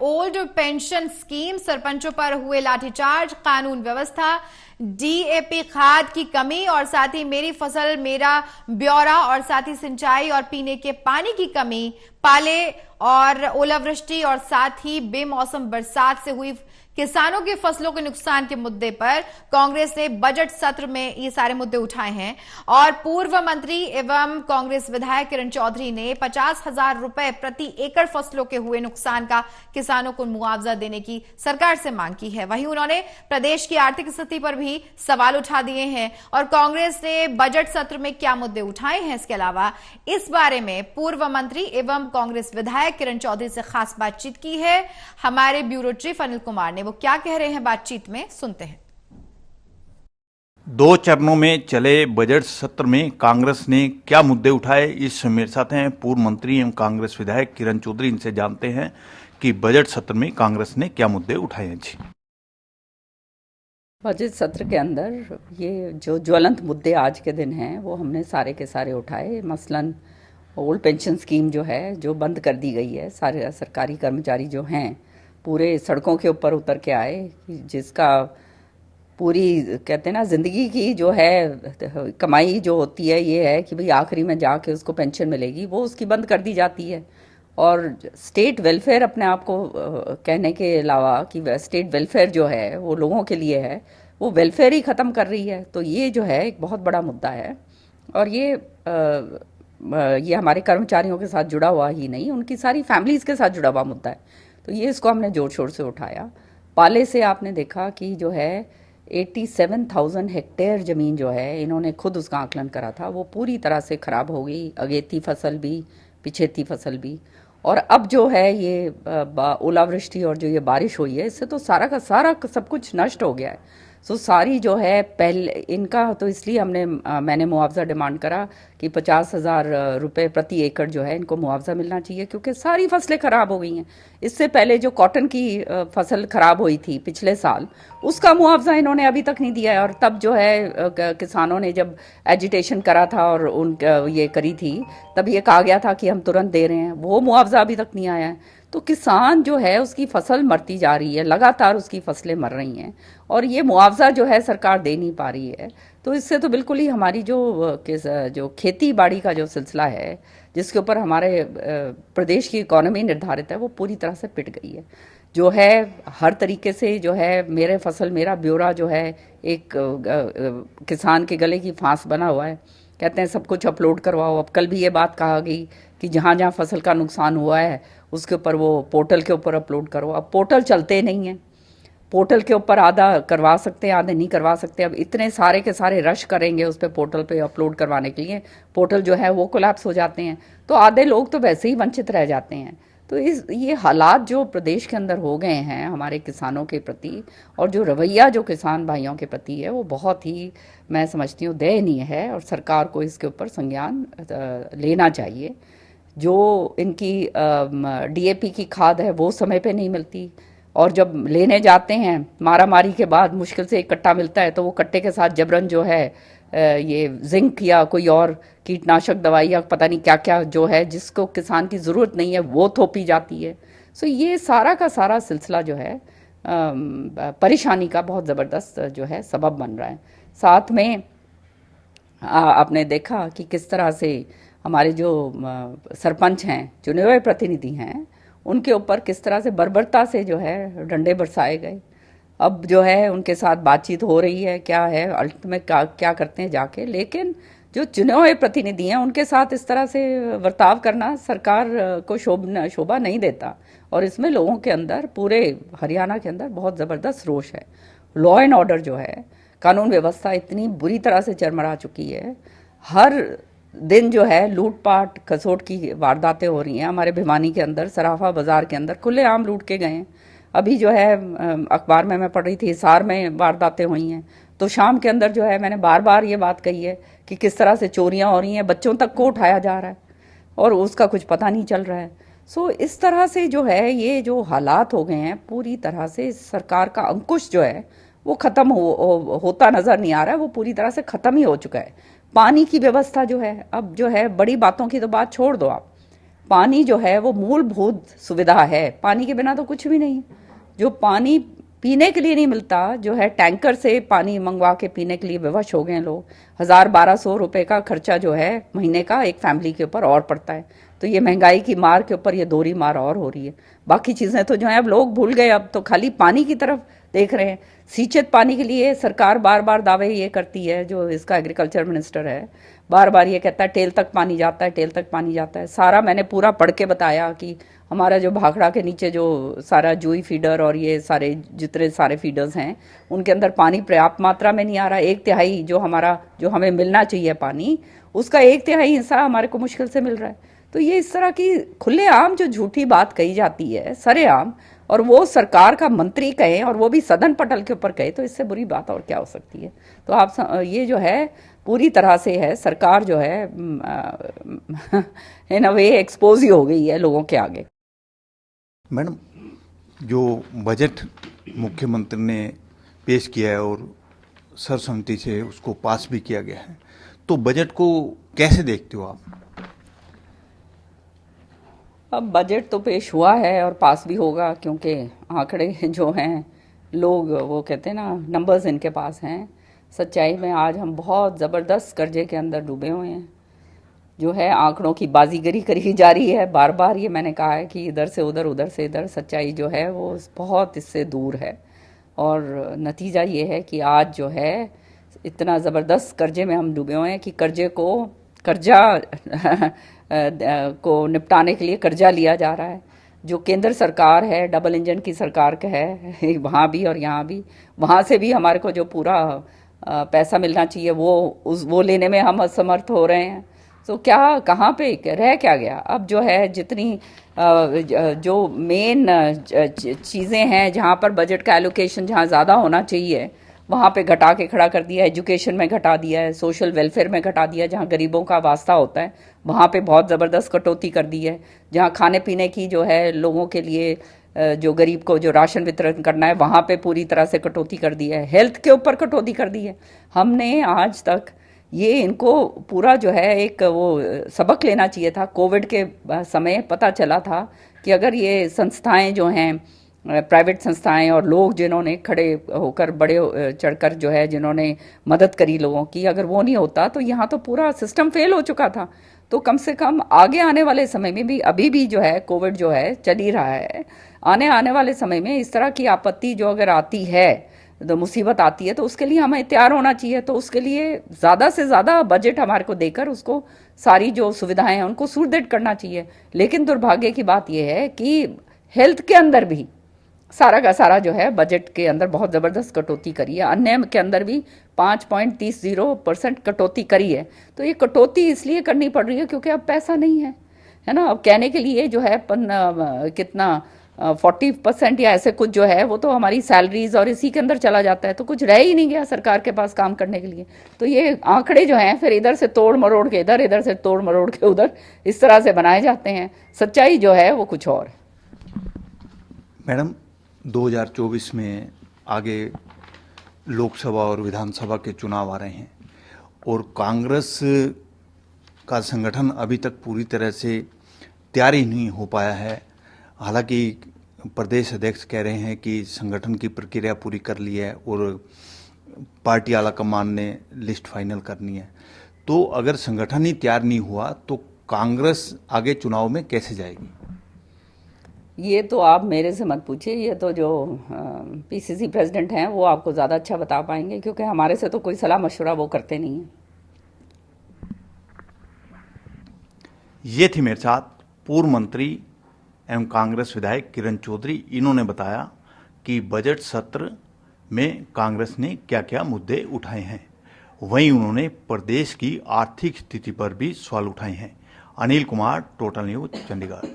Old pension scheme, सरपंचों पर हुए लाठीचार्ज, कानून व्यवस्था, डीएपी खाद की कमी और साथ ही मेरी फसल मेरा ब्यौरा और साथ ही सिंचाई और पीने के पानी की कमी, पाले और ओलावृष्टि और साथ ही बेमौसम बरसात से हुई किसानों की फसलों के नुकसान के मुद्दे पर कांग्रेस ने बजट सत्र में ये सारे मुद्दे उठाए हैं। और पूर्व मंत्री एवं कांग्रेस विधायक किरण चौधरी ने 50,000 रुपए प्रति एकड़ फसलों के हुए नुकसान का किसानों को मुआवजा देने की सरकार से मांग की है। वहीं उन्होंने प्रदेश की आर्थिक स्थिति पर भी सवाल उठा दिए हैं और कांग्रेस ने बजट सत्र में क्या मुद्दे उठाए हैं, इसके अलावा इस बारे में पूर्व मंत्री एवं कांग्रेस विधायक किरण चौधरी से खास बातचीत की है हमारे ब्यूरो चीफ अनिल कुमार ने। वो क्या कह रहे हैं बातचीत में, सुनते हैं। 2 चरणों में चले बजट सत्र में कांग्रेस ने क्या मुद्दे उठाए, इस मेरे साथ हैं पूर्व मंत्री एवं कांग्रेस विधायक किरण चौधरी। इनसे जानते हैं कि बजट सत्र में कांग्रेस ने क्या मुद्दे उठाए हैं। जी, बजट सत्र के अंदर ये जो ज्वलंत मुद्दे आज के दिन हैं वो हमने सारे के सारे उठाए। मसलन ओल्ड पेंशन स्कीम जो है, जो बंद कर दी गई है, सारे सरकारी कर्मचारी जो हैं पूरे सड़कों के ऊपर उतर के आए, जिसका पूरी कहते हैं ना ज़िंदगी की जो है कमाई जो होती है ये है कि भाई आखिरी में जाके उसको पेंशन मिलेगी, वो उसकी बंद कर दी जाती है। और स्टेट वेलफेयर अपने आप को कहने के अलावा कि स्टेट वेलफेयर जो है वो लोगों के लिए है, वो वेलफेयर ही ख़त्म कर रही है। तो ये जो है एक बहुत बड़ा मुद्दा है और ये हमारे कर्मचारियों के साथ जुड़ा हुआ ही नहीं, उनकी सारी फैमिलीज़ के साथ जुड़ा हुआ मुद्दा है। तो ये इसको हमने जोर शोर से उठाया। पाले से आपने देखा कि जो है 87,000 हेक्टेयर ज़मीन जो है, इन्होंने खुद उसका आकलन करा था, वो पूरी तरह से ख़राब हो गई, अगेती फसल भी, पिछेती फसल भी। और अब जो है ये ओलावृष्टि और जो ये बारिश हुई है, इससे तो सारा का सारा सब कुछ नष्ट हो गया है। सो सारी जो है पहले इनका तो इसलिए मैंने मुआवजा डिमांड करा कि 50,000 रुपये प्रति एकड़ जो है इनको मुआवजा मिलना चाहिए, क्योंकि सारी फसलें ख़राब हो गई हैं। इससे पहले जो कॉटन की फसल ख़राब हुई थी पिछले साल, उसका मुआवजा इन्होंने अभी तक नहीं दिया है। और तब जो है किसानों ने जब एजिटेशन करा था और ये करी थी, तब ये कहा गया था कि हम तुरंत दे रहे हैं, वो मुआवजा अभी तक नहीं आया है। तो किसान जो है उसकी फसल मरती जा रही है, लगातार उसकी फसलें मर रही हैं और ये मुआवजा जो है सरकार दे नहीं पा रही है। तो इससे तो बिल्कुल ही हमारी जो खेती बाड़ी का जो सिलसिला है, जिसके ऊपर हमारे प्रदेश की इकोनॉमी निर्धारित है, वो पूरी तरह से पिट गई है। जो है हर तरीके से जो है मेरे फसल मेरा ब्यौरा जो है एक किसान के गले की फांस बना हुआ है। कहते हैं सब कुछ अपलोड करवाओ। अब कल भी ये बात कहा गई कि जहाँ जहाँ फसल का नुकसान हुआ है उसके ऊपर वो पोर्टल के ऊपर अपलोड करो। अब पोर्टल चलते नहीं हैं, पोर्टल के ऊपर आधा करवा सकते हैं, आधे नहीं करवा सकते। अब इतने सारे के सारे रश करेंगे उस पर पोर्टल पे अपलोड करवाने के लिए, पोर्टल जो है वो कोलैप्स हो जाते हैं, तो आधे लोग तो वैसे ही वंचित रह जाते हैं। तो ये हालात जो प्रदेश के अंदर हो गए हैं हमारे किसानों के प्रति, और जो रवैया जो किसान भाइयों के प्रति है, वो बहुत ही मैं समझती हूँ दयनीय है और सरकार को इसके ऊपर संज्ञान लेना चाहिए। जो इनकी डीएपी की खाद है वो समय पे नहीं मिलती, और जब लेने जाते हैं मारा मारी के बाद मुश्किल से एक कट्टा मिलता है, तो वो कट्टे के साथ जबरन जो है ये जिंक या कोई और कीटनाशक दवाई या पता नहीं क्या क्या जो है जिसको किसान की ज़रूरत नहीं है वो थोपी जाती है। सो ये सारा का सारा सिलसिला जो है परेशानी का बहुत ज़बरदस्त जो है सबब बन रहा है। साथ में आपने देखा कि किस तरह से हमारे जो सरपंच हैं, चुने हुए प्रतिनिधि हैं, उनके ऊपर किस तरह से बर्बरता से जो है डंडे बरसाए गए। अब जो है उनके साथ बातचीत हो रही है, क्या है अंत में क्या करते हैं जाके, लेकिन जो चुने हुए प्रतिनिधि हैं उनके साथ इस तरह से बर्ताव करना सरकार को शोभा नहीं देता। और इसमें लोगों के अंदर, पूरे हरियाणा के अंदर बहुत ज़बरदस्त रोष है। लॉ एंड ऑर्डर जो है, कानून व्यवस्था इतनी बुरी तरह से चरमरा चुकी है। हर दिन जो है लूटपाट खसोट की वारदातें हो रही हैं। हमारे भिवानी के अंदर सराफा बाज़ार के अंदर खुलेआम लूट के गए हैं। अभी जो है अखबार में मैं पढ़ रही थी, हिसार में वारदातें हुई हैं। तो शाम के अंदर जो है मैंने बार बार ये बात कही है कि किस तरह से चोरियां हो रही हैं, बच्चों तक को उठाया जा रहा है और उसका कुछ पता नहीं चल रहा है। सो इस तरह से जो है ये जो हालात हो गए हैं, पूरी तरह से सरकार का अंकुश जो है वो ख़त्म होता नज़र नहीं आ रहा है, वो पूरी तरह से ख़त्म ही हो चुका है। पानी की व्यवस्था जो है, अब जो है बड़ी बातों की तो बात छोड़ दो आप, पानी जो है वो मूलभूत सुविधा है, पानी के बिना तो कुछ भी नहीं है। जो पानी पीने के लिए नहीं मिलता, जो है टैंकर से पानी मंगवा के पीने के लिए विवश हो गए लोग। 1000-1200 रुपए का खर्चा जो है महीने का एक फैमिली के ऊपर और पड़ता है। तो ये महंगाई की मार के ऊपर ये दोहरी मार और हो रही है। बाकी चीजें तो जो है अब लोग भूल गए, अब तो खाली पानी की तरफ देख रहे हैं। सिंचित पानी के लिए सरकार बार बार दावे ये करती है, जो इसका एग्रीकल्चर मिनिस्टर है बार बार ये कहता है टेल तक पानी जाता है, टेल तक पानी जाता है। सारा मैंने पूरा पढ़ के बताया कि हमारा जो भाखड़ा के नीचे जो सारा जुई फीडर और ये सारे जितने सारे फीडर्स हैं उनके अंदर पानी पर्याप्त मात्रा में नहीं आ रहा। 1/3 जो हमें मिलना चाहिए पानी, उसका 1/3 हिस्सा हमारे को मुश्किल से मिल रहा है। तो ये इस तरह की खुलेआम जो झूठी बात कही जाती है सरेआम, और वो सरकार का मंत्री कहे और वो भी सदन पटल के ऊपर कहे, तो इससे बुरी बात और क्या हो सकती है। तो आप ये जो है पूरी तरह से है सरकार जो है इन अ वे एक्सपोज ही हो गई है लोगों के आगे। मैडम, जो बजट मुख्यमंत्री ने पेश किया है और सर्वसम्मति से उसको पास भी किया गया है, तो बजट को कैसे देखते हो आप? अब बजट तो पेश हुआ है और पास भी होगा, क्योंकि आंकड़े जो हैं लोग वो कहते हैं ना, नंबर्स इनके पास हैं। सच्चाई में आज हम बहुत ज़बरदस्त कर्जे के अंदर डूबे हुए हैं। जो है आंकड़ों की बाजीगरी करी जा रही है, बार बार ये मैंने कहा है कि इधर से उधर उधर से इधर। सच्चाई जो है वो बहुत इससे दूर है, और नतीजा ये है कि आज जो है इतना ज़बरदस्त कर्जे में हम डूबे हुए हैं कि कर्जा को निपटाने के लिए कर्जा लिया जा रहा है। जो केंद्र सरकार है, डबल इंजन की सरकार का है, वहाँ भी और यहाँ भी, वहाँ से भी हमारे को जो पूरा पैसा मिलना चाहिए वो लेने में हम असमर्थ हो रहे हैं। तो क्या कहाँ पे रह क्या गया? अब जो है जितनी जो मेन चीज़ें हैं जहाँ पर बजट का एलोकेशन जहाँ ज़्यादा होना चाहिए वहाँ पे घटा के खड़ा कर दिया है। एजुकेशन में घटा दिया है, सोशल वेलफेयर में घटा दिया है, जहाँ गरीबों का वास्ता होता है वहाँ पे बहुत ज़बरदस्त कटौती कर दी है। जहाँ खाने पीने की जो है लोगों के लिए जो गरीब को जो राशन वितरण करना है वहाँ पे पूरी तरह से कटौती कर दी है। हेल्थ के ऊपर कटौती कर दी है। हमने आज तक ये इनको पूरा जो है एक वो सबक लेना चाहिए था। कोविड के समय पता चला था कि अगर ये संस्थाएं जो हैं, प्राइवेट संस्थाएं और लोग जिन्होंने खड़े होकर बड़े चढ़कर जो है जिन्होंने मदद करी लोगों की, अगर वो नहीं होता तो यहाँ तो पूरा सिस्टम फेल हो चुका था। तो कम से कम आगे आने वाले समय में भी, अभी भी जो है कोविड जो है चल ही रहा है, आने वाले समय में इस तरह की आपत्ति जो अगर आती है, तो मुसीबत आती है, तो उसके लिए हमें तैयार होना चाहिए। तो उसके लिए ज़्यादा से ज़्यादा बजट हमारे को देकर उसको सारी जो सुविधाएं हैं उनको सुदृढ़ करना चाहिए। लेकिन दुर्भाग्य की बात यह है कि हेल्थ के अंदर भी सारा का सारा जो है बजट के अंदर बहुत ज़बरदस्त कटौती करी है। अन्य के अंदर भी 5.30% कटौती करी है। तो ये कटौती इसलिए करनी पड़ रही है क्योंकि अब पैसा नहीं है ना। अब कहने के लिए जो है कितना 40% या ऐसे कुछ जो है वो तो हमारी सैलरीज और इसी के अंदर चला जाता है, तो कुछ रह ही नहीं गया सरकार के पास काम करने के लिए। तो ये आंकड़े जो हैं फिर इधर से तोड़ मरोड़ के इधर से तोड़ मरोड़ के उधर, इस तरह से बनाए जाते हैं। सच्चाई जो है वो कुछ और है। मैडम, 2024 में आगे लोकसभा और विधानसभा के चुनाव आ रहे हैं और कांग्रेस का संगठन अभी तक पूरी तरह से तैयार ही नहीं हो पाया है। हालांकि प्रदेश अध्यक्ष कह रहे हैं कि संगठन की प्रक्रिया पूरी कर ली है और पार्टी आला कमान ने लिस्ट फाइनल करनी है। तो अगर संगठन ही तैयार नहीं हुआ तो कांग्रेस आगे चुनाव में कैसे जाएगी? ये तो आप मेरे से मत पूछिए, ये तो जो पीसीसी प्रेसिडेंट हैं वो आपको ज़्यादा अच्छा बता पाएंगे, क्योंकि हमारे से तो कोई सलाह मशवरा वो करते नहीं है। ये थी मेरे साथ पूर्व मंत्री एवं कांग्रेस विधायक किरण चौधरी। इन्होंने बताया कि बजट सत्र में कांग्रेस ने क्या क्या मुद्दे उठाए हैं। वहीं उन्होंने प्रदेश की आर्थिक स्थिति पर भी सवाल उठाए हैं। Anil Kumar, total news, Chandigarh.